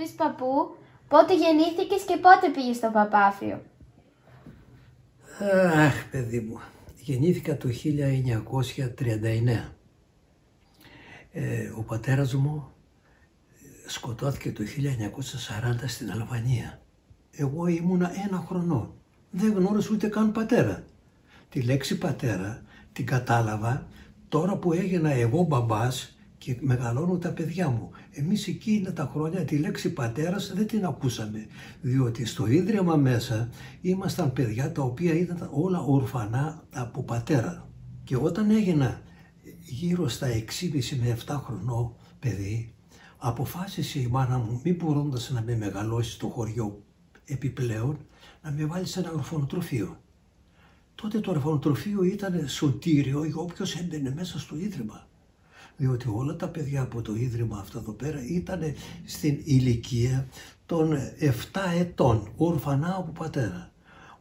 πεις παππού, πότε γεννήθηκες και πότε πήγες στο Παπάφιο? Αχ, παιδί μου, γεννήθηκα το 1939. Ο πατέρας μου σκοτώθηκε το 1940 στην Αλβανία. Εγώ ήμουνα 1 χρονό. Δεν γνώρισα ούτε καν πατέρα. Τη λέξη πατέρα την κατάλαβα τώρα που έγινα εγώ μπαμπάς και μεγαλώνουν τα παιδιά μου. Εμείς εκείνα τα χρόνια τη λέξη πατέρας δεν την ακούσαμε, διότι στο ίδρυμα μέσα ήμασταν παιδιά τα οποία ήταν όλα ορφανά από πατέρα. Και όταν έγινα γύρω στα 6,5 με 7 χρονών παιδί, αποφάσισε η μάνα μου, μη μπορώντας να με μεγαλώσει στο χωριό επιπλέον, να με βάλει σε ένα ορφανοτροφείο. Τότε το ορφανοτροφείο ήταν σωτήριο για όποιος έμπαινε μέσα στο ίδρυμα. Διότι όλα τα παιδιά από το ίδρυμα αυτό εδώ πέρα ήταν στην ηλικία των 7 ετών, ορφανά από πατέρα.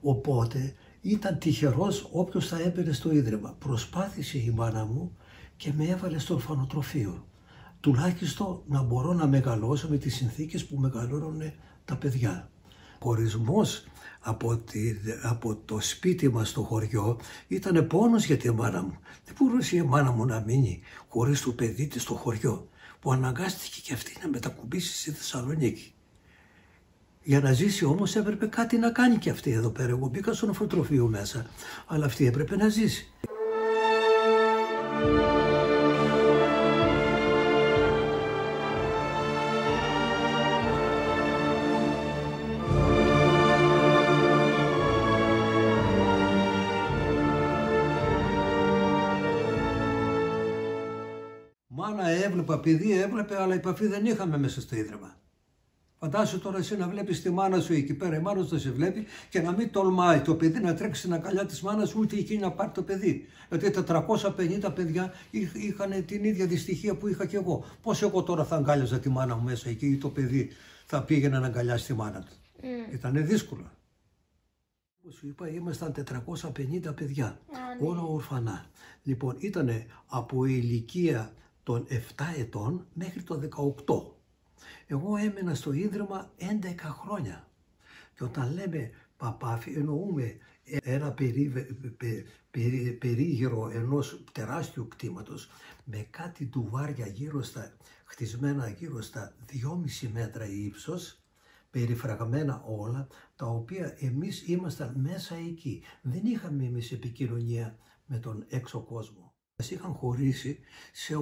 Οπότε ήταν τυχερός όποιος θα έμπαινε στο ίδρυμα. Προσπάθησε η μάνα μου και με έβαλε στο ορφανοτροφείο. Τουλάχιστον να μπορώ να μεγαλώσω με τις συνθήκες που μεγαλώνουν τα παιδιά. Χωρισμός από το σπίτι μας στο χωριό ήταν πόνος για τη μάνα μου. Δεν μπορούσε η μάνα μου να μείνει χωρίς το παιδί της στο χωριό, που αναγκάστηκε και αυτή να μετακουμπήσει στη Θεσσαλονίκη. Για να ζήσει όμως έπρεπε κάτι να κάνει και αυτή εδώ πέρα. Εγώ μπήκα στο ορφανοτροφείο μέσα, αλλά αυτή έπρεπε να ζήσει. Μάνα έβλεπα, παιδί έβλεπε, αλλά επαφή δεν είχαμε μέσα στο ίδρυμα. Φαντάσου τώρα εσύ να βλέπεις τη μάνα σου εκεί πέρα, η μάνα σου να σε βλέπει και να μην τολμάει το παιδί να τρέξει στην αγκαλιά της μάνας σου, ούτε εκείνη να πάρει το παιδί. Γιατί 450 παιδιά είχαν την ίδια δυστυχία που είχα και εγώ. Πώς εγώ τώρα θα αγκάλιαζα τη μάνα μου μέσα εκεί ή το παιδί θα πήγαινε να αγκαλιάσει τη μάνα του. Ήτανε δύσκολο. Όπως σου είπα, ήμασταν 450 παιδιά, όλα ορφανά. Λοιπόν, ήτανε από ηλικία των 7 ετών μέχρι το 18. Εγώ έμενα στο ίδρυμα 11 χρόνια. Και όταν λέμε Παπάφι εννοούμε ένα περίγυρο ενός τεράστιου κτήματος με κάτι ντουβάρια χτισμένα γύρω στα 2,5 μέτρα ύψος, περιφραγμένα όλα, τα οποία εμείς ήμασταν μέσα εκεί. Δεν είχαμε εμείς επικοινωνία με τον έξω κόσμο. Μας είχαν χωρίσει σε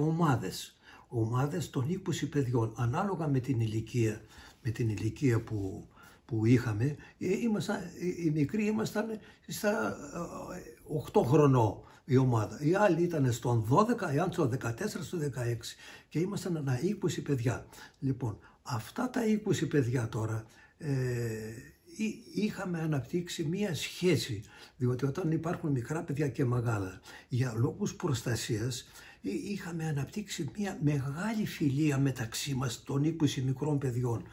ομάδες των 20 παιδιών, ανάλογα με την ηλικία που είχαμε. Οι μικροί ήμασταν στα 8 χρονών η ομάδα. Οι άλλοι ήταν στον 12, οι άλλοι στο 14, στο 16 και ήμασταν ένα 20 παιδιά. Λοιπόν, αυτά τα 20 παιδιά τώρα είχαμε αναπτύξει μία σχέση, διότι όταν υπάρχουν μικρά παιδιά και μεγάλα, για λόγους προστασίας, είχαμε αναπτύξει μία μεγάλη φιλία μεταξύ μας των 20 μικρών παιδιών.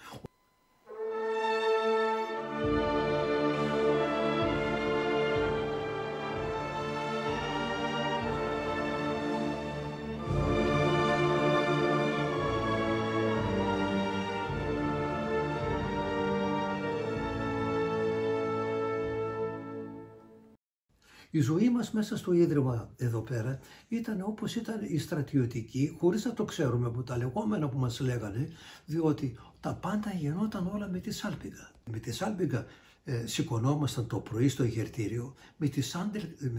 Η ζωή μας μέσα στο ίδρυμα εδώ πέρα ήταν όπως ήταν η στρατιωτική, χωρίς να το ξέρουμε από τα λεγόμενα που μας λέγανε, διότι τα πάντα γινόταν όλα με τη σάλπιγγα. Με τη σάλπιγγα σηκωνόμασταν το πρωί στο ηγερτήριο, με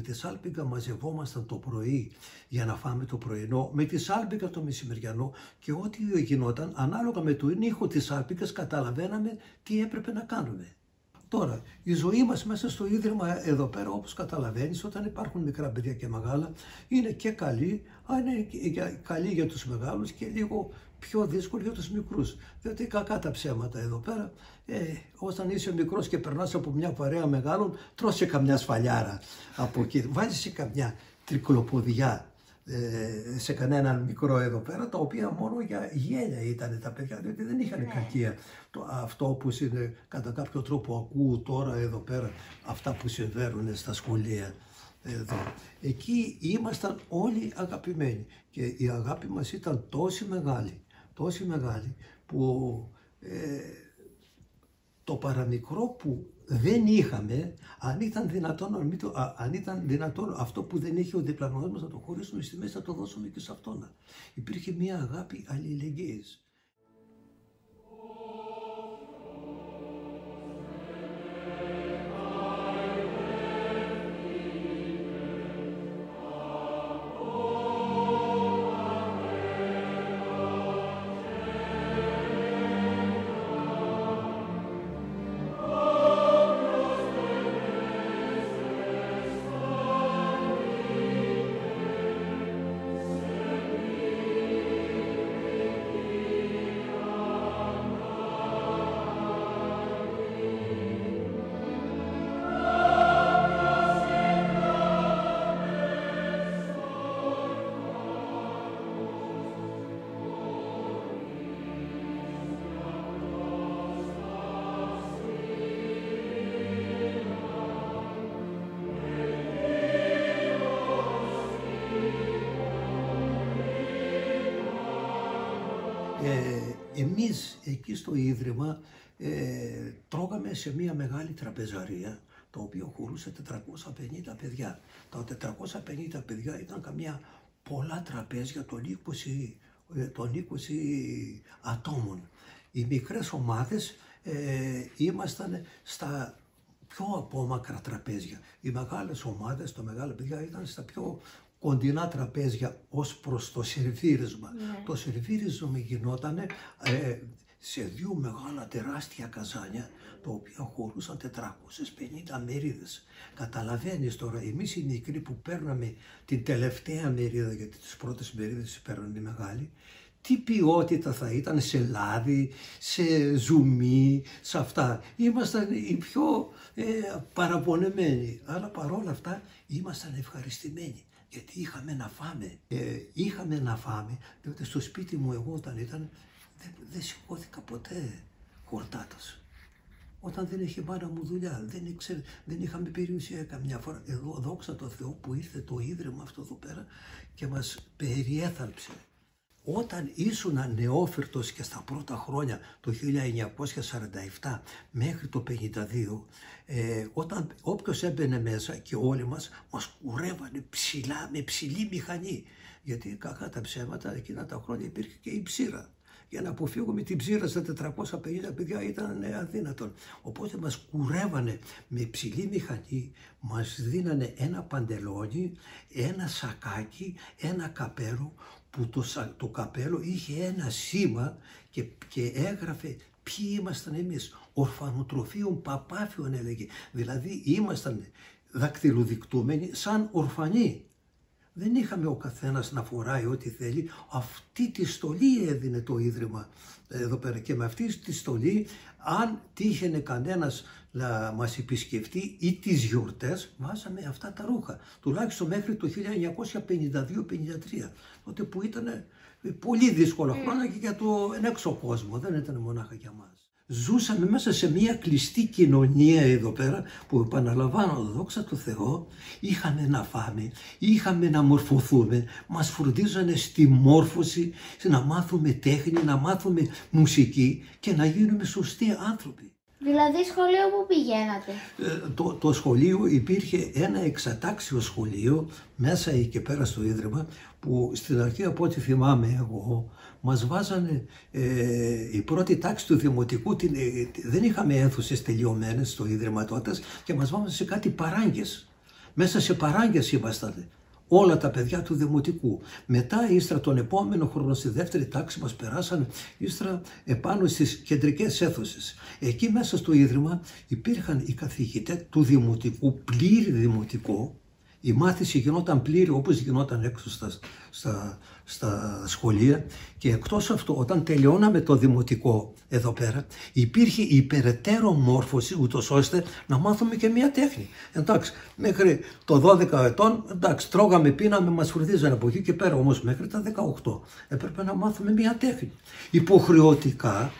τη σάλπιγγα μαζευόμασταν το πρωί για να φάμε το πρωινό, με τη σάλπιγγα το μεσημεριανό και ό,τι γινόταν ανάλογα με τον ήχο της σάλπιγγας καταλαβαίναμε τι έπρεπε να κάνουμε. Τώρα, η ζωή μας μέσα στο ίδρυμα εδώ πέρα, όπως καταλαβαίνεις, όταν υπάρχουν μικρά παιδιά και μεγάλα, είναι και καλή, είναι καλή για τους μεγάλους και λίγο πιο δύσκολη για τους μικρούς. Διότι κακά τα ψέματα εδώ πέρα, όταν είσαι μικρός και περνάς από μια παρέα μεγάλων, τρως και καμιά σφαλιάρα από εκεί, βάζεις και καμιά τρικλοποδιά σε κανέναν μικρό εδώ πέρα, τα οποία μόνο για γέλια ήταν τα παιδιά, διότι δεν είχαν κακία. Αυτό που κατά κάποιο τρόπο ακούω τώρα εδώ πέρα, αυτά που συμβαίνουν στα σχολεία εδώ. Εκεί ήμασταν όλοι αγαπημένοι και η αγάπη μας ήταν τόσο μεγάλη που το παραμικρό που δεν είχαμε, αν ήταν δυνατόν αυτό που δεν είχε ο διπλανός μας να το χωρίσουμε στη μέση, να το δώσουμε και σε αυτόν. Υπήρχε μια αγάπη αλληλεγγύης. Εμείς εκεί στο Ίδρυμα τρώγαμε σε μια μεγάλη τραπεζαρία, το οποίο χωρούσε 450 παιδιά. Τα 450 παιδιά ήταν καμιά πολλά τραπέζια των 20 ατόμων. Οι μικρές ομάδες ήμασταν στα πιο απόμακρα τραπέζια. Οι μεγάλες ομάδες, τα μεγάλα παιδιά ήταν στα πιο κοντινά τραπέζια ως προς το σερβίρισμα. Ναι. Το σερβίρισμα γινόταν σε δύο μεγάλα τεράστια καζάνια, τα οποία χωρούσαν 450 μερίδες. Καταλαβαίνεις τώρα, εμείς οι μικροί που παίρναμε την τελευταία μερίδα, γιατί τις πρώτες μερίδες παίρναν οι μεγάλοι, τι ποιότητα θα ήταν σε λάδι, σε ζουμί, σε αυτά. Ήμασταν οι πιο παραπονεμένοι, αλλά παρόλα αυτά ήμασταν ευχαριστημένοι. Γιατί είχαμε να φάμε, διότι στο σπίτι μου εγώ όταν ήταν, δεν σηκώθηκα ποτέ χορτάτος. Όταν δεν είχε μάνα μου δουλειά, δεν είχαμε περιουσία καμιά φορά. Εδώ δόξα τω Θεώ που ήρθε το Ίδρυμα αυτό εδώ πέρα και μας περιέθαλψε. Όταν ήσουν νεόφερτος και στα πρώτα χρόνια, το 1947 μέχρι το 1952, όποιος έμπαινε μέσα και όλοι μας κουρεύανε ψηλά, με ψηλή μηχανή. Γιατί κακά τα ψέματα, εκείνα τα χρόνια υπήρχε και η ψήρα. Για να αποφύγουμε την ψήρα στα 450 παιδιά ήταν αδύνατον. Οπότε μας κουρεύανε με ψηλή μηχανή, μας δίνανε ένα παντελόνι, ένα σακάκι, ένα καπέλο, που το καπέλο είχε ένα σήμα και έγραφε ποιοι ήμασταν εμείς. Ορφανοτροφίων Παπάφιων έλεγε. Δηλαδή ήμασταν δακτυλοδεικτούμενοι σαν ορφανοί. Δεν είχαμε ο καθένας να φοράει ό,τι θέλει. Αυτή τη στολή έδινε το Ίδρυμα εδώ πέρα. Και με αυτή τη στολή, αν τύχαινε κανένας να μας επισκεφτεί ή τις γιορτές, βάζαμε αυτά τα ρούχα. Τουλάχιστον μέχρι το 1952-53. Τότε που ήταν πολύ δύσκολα χρόνια και για τον έξω κόσμο. Δεν ήταν μονάχα για μας. Ζούσαμε μέσα σε μια κλειστή κοινωνία εδώ πέρα που, επαναλαμβάνω, δόξα τω Θεώ, είχαμε να φάμε, είχαμε να μορφωθούμε, μας φροντίζανε στη μόρφωση, να μάθουμε τέχνη, να μάθουμε μουσική και να γίνουμε σωστοί άνθρωποι. Δηλαδή σχολείο που πηγαίνατε? Το σχολείο υπήρχε ένα εξατάξιο σχολείο μέσα εκεί πέρα στο Ίδρυμα που στην αρχή, από ό,τι θυμάμαι εγώ, μας βάζανε η πρώτη τάξη του δημοτικού, δεν είχαμε αίθουσες τελειωμένες στο Ίδρυμα τότε και μας βάζανε σε κάτι παράγκες. Μέσα σε παράγκες ήμασταν όλα τα παιδιά του δημοτικού. Μετά, ύστερα τον επόμενο χρόνο, στη δεύτερη τάξη μας περάσαν ύστερα επάνω στις κεντρικές αίθουσες. Εκεί μέσα στο Ίδρυμα υπήρχαν οι καθηγητές του δημοτικού, πλήρη δημοτικό. Η μάθηση γινόταν πλήρη όπως γινόταν έξω στα σχολεία και εκτός αυτού, όταν τελειώναμε το δημοτικό εδώ πέρα, υπήρχε υπεραιτέρω μόρφωση ούτως ώστε να μάθουμε και μια τέχνη. Εντάξει, μέχρι το 12 ετών, εντάξει, τρώγαμε, πίναμε, μας φροντίζανε από εκεί και πέρα, όμως μέχρι τα 18 έπρεπε να μάθουμε μια τέχνη. Υποχρεωτικά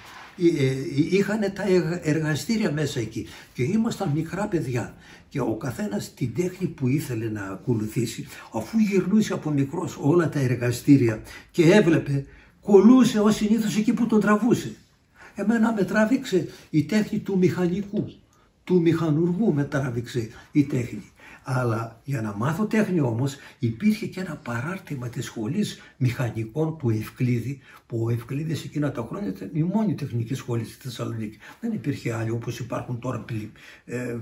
είχαν τα εργαστήρια μέσα εκεί και ήμασταν μικρά παιδιά και ο καθένας την τέχνη που ήθελε να ακολουθήσει, αφού γυρνούσε από μικρός όλα τα εργαστήρια και έβλεπε, κολούσε ως συνήθως εκεί που τον τραβούσε. Εμένα με τράβηξε η τέχνη του μηχανικού, του μηχανουργού με τράβηξε η τέχνη. Αλλά για να μάθω τέχνη όμως υπήρχε και ένα παράρτημα της σχολής μηχανικών του Ευκλήδη, που ο Ευκλήδης εκείνα τα χρόνια ήταν η μόνη τεχνική σχολή στη Θεσσαλονίκη. Δεν υπήρχε άλλη όπως υπάρχουν τώρα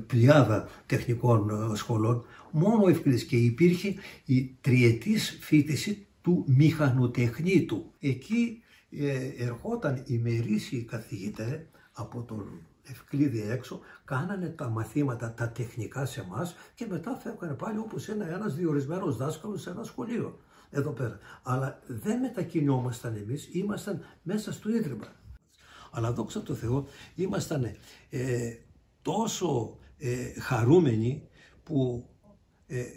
πλειάδα τεχνικών σχολών. Μόνο ο Ευκλήδης, και υπήρχε η τριετής φοιτηση του μηχανοτεχνίτου. Εκεί ερχόταν ημερήσιοι καθηγητές από τον Ευκλήδη έξω, κάνανε τα μαθήματα τα τεχνικά σε εμάς και μετά φεύγανε πάλι όπως ένας διορισμένος δάσκαλος σε ένα σχολείο εδώ πέρα. Αλλά δεν μετακινιόμασταν εμείς, ήμασταν μέσα στο ίδρυμα. Αλλά δόξα τω Θεώ ήμασταν τόσο χαρούμενοι που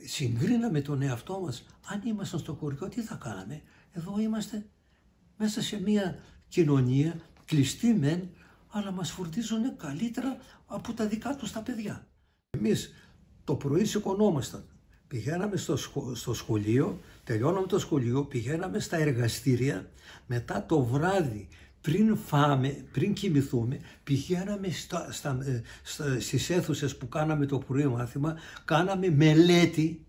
συγκρίναμε τον εαυτό μας. Αν ήμασταν στο χωριό, τι θα κάναμε? Εδώ είμαστε μέσα σε μια κοινωνία κλειστή μεν, αλλά μας φροντίζουν καλύτερα από τα δικά τους τα παιδιά. Εμείς το πρωί σηκωνόμασταν, πηγαίναμε στο σχολείο, τελειώναμε το σχολείο, πηγαίναμε στα εργαστήρια, μετά το βράδυ πριν φάμε, πριν κοιμηθούμε, πηγαίναμε στις αίθουσες που κάναμε το πρωί μάθημα, κάναμε μελέτη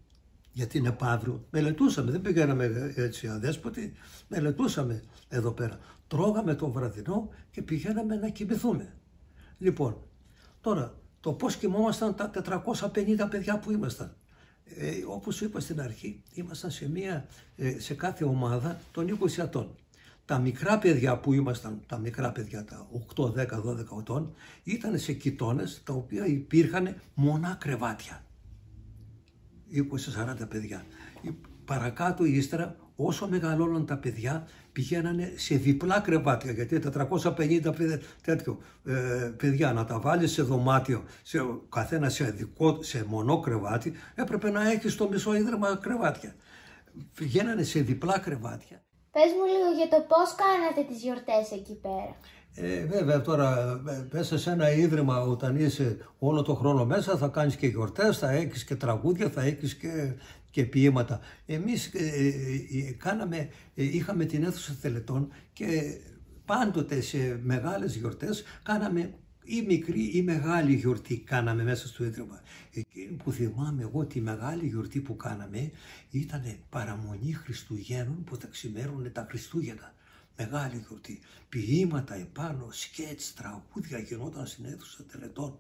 για την επαύριο. Μελετούσαμε, δεν πηγαίναμε έτσι αδέσποτοι, μελετούσαμε εδώ πέρα. Τρώγαμε το βραδινό και πηγαίναμε να κοιμηθούμε. Λοιπόν, τώρα το πώς κοιμόμασταν τα 450 παιδιά που ήμασταν. Όπως είπα στην αρχή, ήμασταν σε κάθε ομάδα των 20 ετών. Τα μικρά παιδιά που ήμασταν, τα μικρά παιδιά, τα 8, 10, 12 ετών, ήταν σε κοιτώνες τα οποία υπήρχαν μονά κρεβάτια. 20-40 παιδιά. Παρακάτω ύστερα, όσο μεγαλώναν τα παιδιά, πηγαίνανε σε διπλά κρεβάτια, γιατί 450 παιδιά να τα βάλεις σε δωμάτιο, καθένα σε μονό κρεβάτι, έπρεπε να έχει στο μισό ίδρυμα κρεβάτια. Πηγαίνανε σε διπλά κρεβάτια. Πες μου λίγο για το πώς κάνατε τις γιορτές εκεί πέρα. Βέβαια τώρα μέσα σε ένα ίδρυμα, όταν είσαι όλο το χρόνο μέσα, θα κάνεις και γιορτές, θα έχεις και τραγούδια, θα έχεις και ποίηματα. Εμείς είχαμε την αίθουσα τελετών και πάντοτε σε μεγάλες γιορτές κάναμε ή μικρή ή μεγάλη γιορτή κάναμε μέσα στο ίδρυμα. Εκείνη που θυμάμαι εγώ τη μεγάλη γιορτή που κάναμε ήταν παραμονή Χριστουγέννων που θα ξημέρωνε τα Χριστούγεννα. Μεγάλη γιορτή. Ποίηματα επάνω, σκέτς, τραγούδια γινόταν στην αίθουσα τελετών.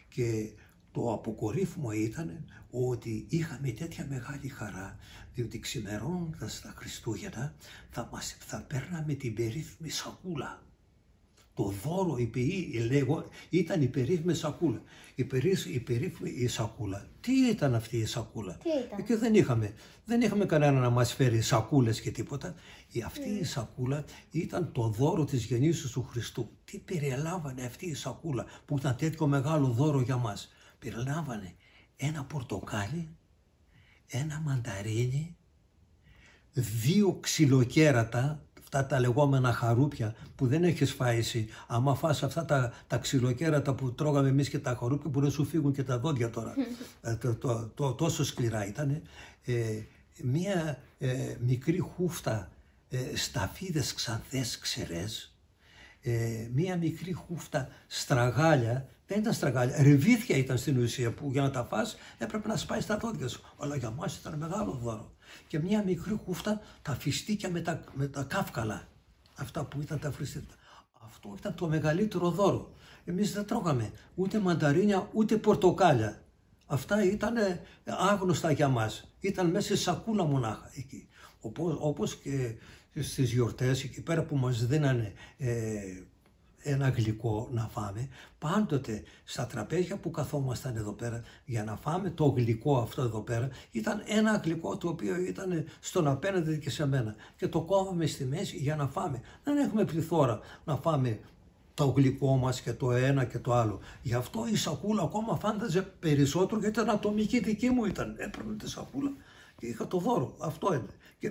Και το αποκορύφωμα ήταν ότι είχαμε τέτοια μεγάλη χαρά, διότι ξημερώνοντας τα Χριστούγεννα θα παίρναμε την περίφημη σακούλα. Το δώρο, ήταν η περίφημη σακούλα. Η περίφημη σακούλα. Τι ήταν αυτή η σακούλα? Και δεν είχαμε κανένα να μας φέρει σακούλες και τίποτα. Αυτή η σακούλα ήταν το δώρο της γεννήσεως του Χριστού. Τι περιλάμβανε αυτή η σακούλα που ήταν τέτοιο μεγάλο δώρο για μας? Περιλάμβανε ένα πορτοκάλι, ένα μανταρίνι, 2 ξυλοκέρατα, αυτά τα λεγόμενα χαρούπια που δεν έχεις φάει εσύ. Άμα φας αυτά τα ξυλοκέρατα που τρώγαμε εμείς και τα χαρούπια, μπορεί να σου φύγουν και τα δόντια τώρα. Τόσο σκληρά ήταν. Μία μικρή χούφτα σταφίδες ξανθές ξερές. Μία μικρή χούφτα στραγάλια. Δεν ήταν στραγάλια, ρεβίθια ήταν στην ουσία, που για να τα φας έπρεπε να σπάεις τα δόντια σου. Αλλά για μας ήταν μεγάλο δώρο. Και μια μικρή χούφτα τα φιστίκια με τα κάφκαλα. Αυτά που ήταν τα φιστίκια. Αυτό ήταν το μεγαλύτερο δώρο. Εμείς δεν τρώγαμε ούτε μανταρίνια ούτε πορτοκάλια. Αυτά ήταν άγνωστα για μας. Ήταν μέσα σε σακούλα μονάχα εκεί. Όπως και στις γιορτές εκεί πέρα που μας δίνανε ένα γλυκό να φάμε, πάντοτε στα τραπέζια που καθόμασταν εδώ πέρα για να φάμε το γλυκό αυτό εδώ πέρα, ήταν ένα γλυκό το οποίο ήταν στον απέναντι και σε μένα και το κόβαμε στη μέση για να φάμε. Δεν έχουμε πληθώρα να φάμε το γλυκό μας και το ένα και το άλλο. Γι' αυτό η σακούλα ακόμα φάνταζε περισσότερο, γιατί ήταν ατομική δική μου, έπαιρνε τη σακούλα και είχα το δώρο. Αυτό είναι. Και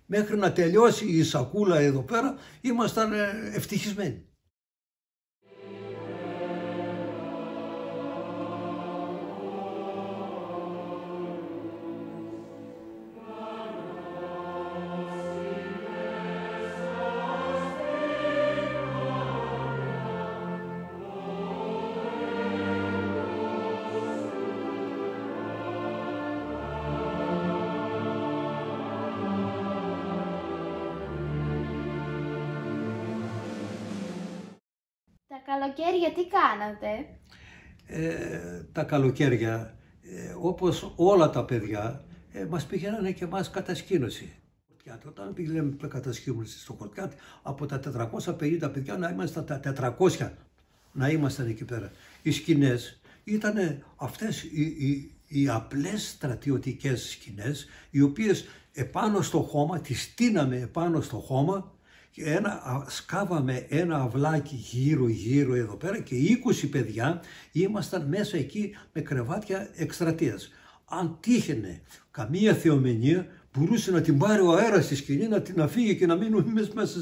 μέχρι να τελειώσει η σακούλα εδώ πέρα ήμασταν ευτυχισμένοι. καλοκαίρια τι κάνατε? Τα καλοκαίρια, όπως όλα τα παιδιά, μας πηγαίνανε και εμάς κατασκήνωση. Όταν πήγαμε κατασκήνωση στο Χορτιάτι, από τα 450 παιδιά να ήμασταν τα 400 να ήμασταν εκεί πέρα. Οι σκηνές ήταν αυτές οι απλές στρατιωτικές σκηνές, οι οποίες επάνω στο χώμα, τις στείναμε επάνω στο χώμα και σκάβαμε ένα αυλάκι γύρω εδώ πέρα και 20 παιδιά ήμασταν μέσα εκεί με κρεβάτια εκστρατείας. Αν τύχαινε καμία θεομηνία, μπορούσε να την πάρει ο αέρας στη σκηνή, να την αφήγει και να μείνουμε μέσα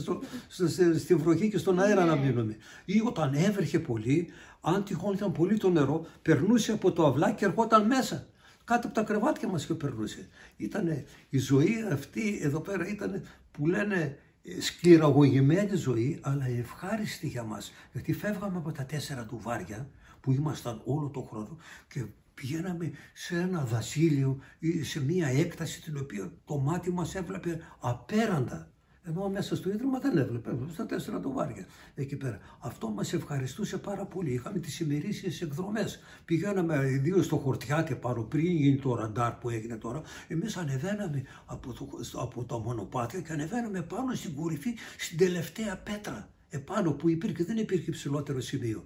στη βροχή και στον αέρα να μείνουμε. Ή όταν έβρεχε πολύ, αν τυχόν ήταν πολύ το νερό, περνούσε από το αυλάκι και ερχόταν μέσα. Κάτω από τα κρεβάτια μας και περνούσε. Ήτανε η ζωή αυτή εδώ πέρα, ήταν που λένε σκληραγωγημένη ζωή, αλλά ευχάριστη για μας. Γιατί φεύγαμε από τα 4 του βάρια που ήμασταν όλο τον χρόνο και πηγαίναμε σε ένα δασίλειο ή σε μία έκταση την οποία το μάτι μας έβλεπε απέραντα. Ενώ μέσα στο ίδρυμα δεν έβλεπε, στα 4 του βάρια εκεί πέρα. Αυτό μας ευχαριστούσε πάρα πολύ. Είχαμε τις ημερήσιες εκδρομές. Πηγαίναμε ιδίως στο Χορτιάτι πάνω, πριν γίνει το ραντάρ που έγινε τώρα. Εμείς ανεβαίναμε από τα μονοπάτια και ανεβαίναμε πάνω στην κορυφή, στην τελευταία πέτρα. Επάνω που δεν υπήρχε ψηλότερο σημείο.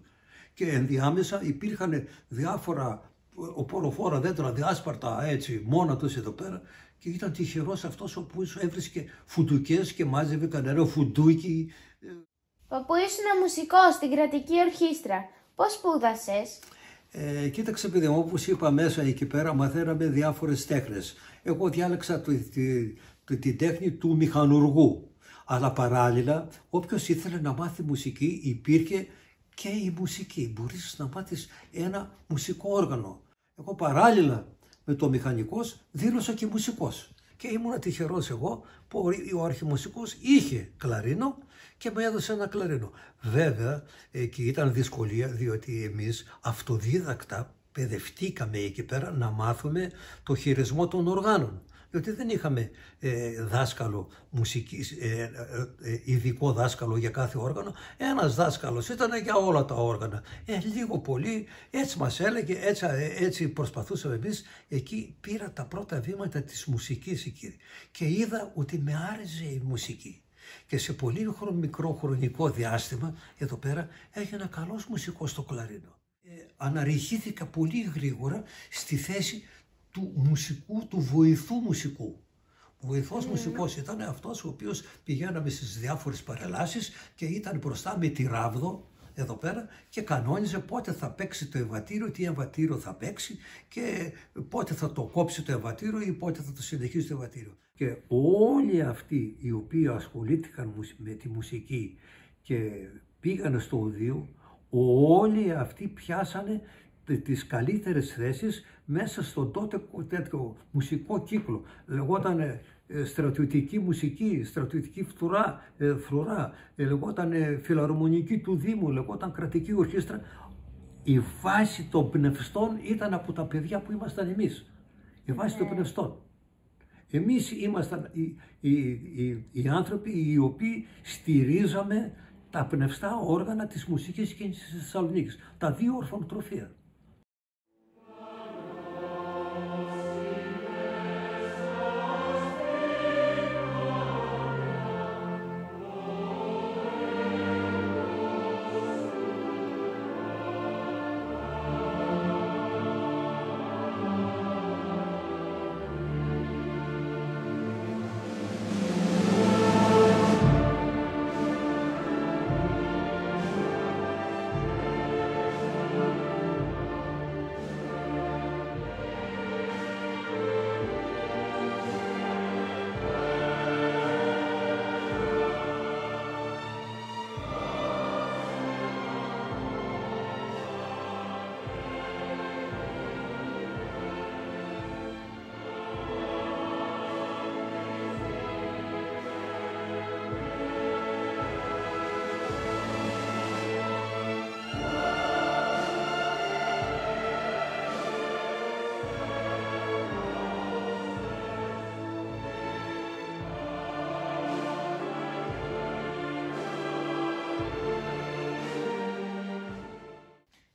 Και ενδιάμεσα υπήρχαν διάφορα οποροφόρα δέντρα διάσπαρτα έτσι μόνα τους εδώ πέρα και ήταν τυχερός αυτός ο που έβρισκε φουντουκές και μάζευε κανένα φουντούκι. Παππού, ήσουν μουσικός στην κρατική ορχήστρα. Πώς σπούδασες? Κοίταξε παιδί μου, όπως είπα μέσα εκεί πέρα μαθαίναμε διάφορες τέχνες. Εγώ διάλεξα την τέχνη του μηχανουργού. Αλλά παράλληλα όποιος ήθελε να μάθει μουσική υπήρχε και η μουσική. Μπορείς να μάθεις ένα μουσικό όργανο. Εγώ παράλληλα με το μηχανικός δήλωσα και μουσικός. Και ήμουν τυχερός εγώ που ο αρχιμουσικός είχε κλαρίνο και με έδωσε ένα κλαρίνο. Βέβαια εκεί ήταν δυσκολία διότι εμείς αυτοδίδακτα παιδευτήκαμε εκεί πέρα να μάθουμε το χειρισμό των οργάνων. Διότι δεν είχαμε δάσκαλο μουσικής, ειδικό δάσκαλο για κάθε όργανο. Ένας δάσκαλος ήταν για όλα τα όργανα. Λίγο πολύ έτσι μας έλεγε, έτσι προσπαθούσαμε εμείς. Εκεί πήρα τα πρώτα βήματα της μουσικής εκεί και είδα ότι με άρεσε η μουσική. Και σε πολύ μικρό χρονικό διάστημα εδώ πέρα έγινα καλός μουσικός στο κλαρίνο. Αναρριχήθηκα πολύ γρήγορα στη θέση του μουσικού, του βοηθού μουσικού. Ο βοηθός μουσικός ήταν αυτός ο οποίος πηγαίναμε στις διάφορες παρελάσεις και ήταν μπροστά με τη ράβδο εδώ πέρα και κανόνιζε πότε θα παίξει το εμβατήριο, τι εμβατήριο θα παίξει και πότε θα το κόψει το εμβατήριο ή πότε θα το συνεχίσει το εμβατήριο. Και όλοι αυτοί οι οποίοι ασχολήθηκαν με τη μουσική και πήγανε στο οδείο, όλοι αυτοί πιάσανε τις καλύτερες θέσεις μέσα στον τότε τέτοιο μουσικό κύκλο. Λεγόταν στρατιωτική μουσική, στρατιωτική φρουρά, λεγόταν φιλαρμονική του Δήμου, λεγόταν κρατική ορχήστρα. Η βάση των πνευστών ήταν από τα παιδιά που ήμασταν εμείς. Η βάση των πνευστών. Εμείς ήμασταν οι άνθρωποι οι οποίοι στηρίζαμε τα πνευστά όργανα της μουσικής κίνησης της Θεσσαλονίκης, τα 2 ορφανοτροφία.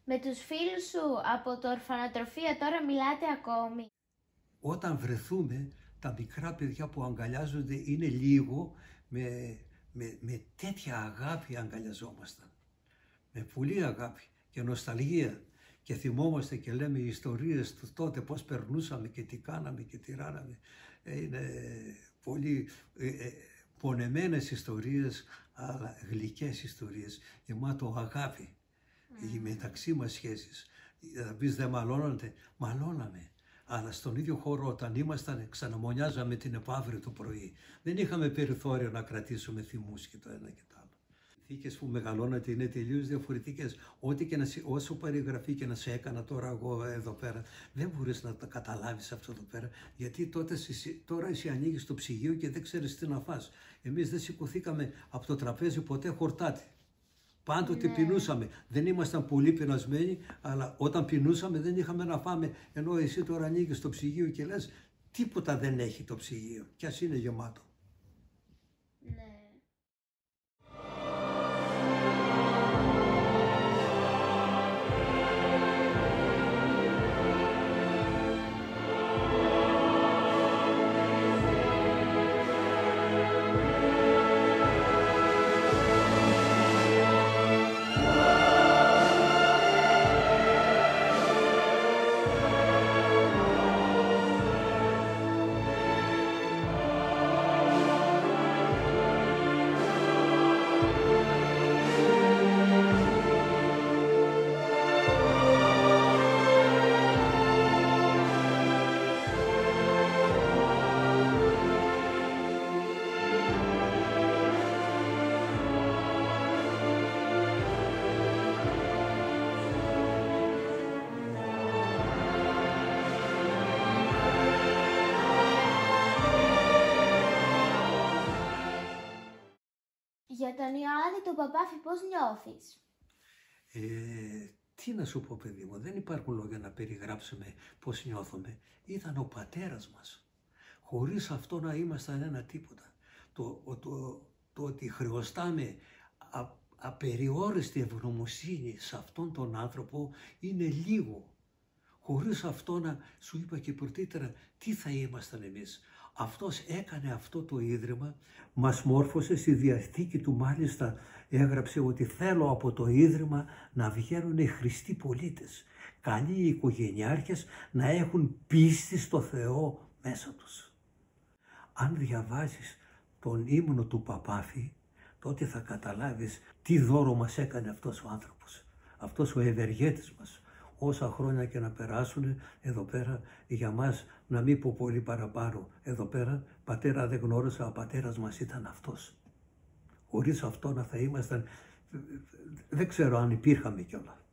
Με τους φίλους σου από το ορφανοτροφείο τώρα μιλάτε ακόμη? Όταν βρεθούμε, τα μικρά παιδιά που αγκαλιάζονται είναι λίγο, με τέτοια αγάπη αγκαλιαζόμασταν. Με πολύ αγάπη και νοσταλγία. Και θυμόμαστε και λέμε ιστορίες του τότε, πώς περνούσαμε και τι κάναμε και τι ράναμε. Είναι πολύ πονεμένες ιστορίες, αλλά γλυκές ιστορίες, γεμάτο αγάπη. Οι μεταξύ μας σχέσεις. Θα πεις δεν μαλώνατε, μαλώναμε. Αλλά στον ίδιο χώρο όταν ήμασταν ξαναμονιάζαμε την επαύριο το πρωί. Δεν είχαμε περιθώριο να κρατήσουμε θυμούς και το ένα και το άλλο. Οι συνθήκες που μεγαλώνατε είναι τελείως διαφορετικές. Όσο περιγραφή και να σε έκανα τώρα εγώ εδώ πέρα, δεν μπορείς να το καταλάβεις αυτό εδώ πέρα. Γιατί τώρα εσύ ανοίγεις το ψυγείο και δεν ξέρεις τι να φας. Εμείς δεν σηκωθήκαμε από το τραπέζι ποτέ χορτάτη. Πάντοτε πεινούσαμε. Δεν ήμασταν πολύ πεινασμένοι, αλλά όταν πεινούσαμε δεν είχαμε να φάμε. Ενώ εσύ τώρα ανοίγεις το ψυγείο και λες τίποτα δεν έχει το ψυγείο, κι ας είναι γεμάτο. Ναι. Για τον Ιωάννη τον Παπάφη πώς νιώθεις? Τι να σου πω παιδί μου, δεν υπάρχουν λόγια να περιγράψουμε πώς νιώθουμε. Ήταν ο πατέρας μας. Χωρίς αυτό να ήμασταν ένα τίποτα. Το ότι χρεωστάμε απεριόριστη ευγνωμοσύνη σε αυτόν τον άνθρωπο είναι λίγο. Χωρίς αυτό να σου είπα και πρωτήτερα τι θα ήμασταν εμείς. Αυτός έκανε αυτό το ίδρυμα, μας μόρφωσε, στη Διαθήκη του μάλιστα έγραψε ότι θέλω από το ίδρυμα να βγαίνουν οι χρηστοί πολίτες, καλοί οικογενειάρχες να έχουν πίστη στο Θεό μέσα τους. Αν διαβάζεις τον ύμνο του Παπάφη, τότε θα καταλάβεις τι δώρο μας έκανε αυτός ο άνθρωπος, αυτός ο ευεργέτης μας. Όσα χρόνια και να περάσουν εδώ πέρα για μας, να μην πω πολύ παραπάνω, εδώ πέρα πατέρα δεν γνώρισα, ο πατέρας μας ήταν αυτός. Χωρίς αυτό να θα ήμασταν, δεν ξέρω αν υπήρχαμε κιόλα.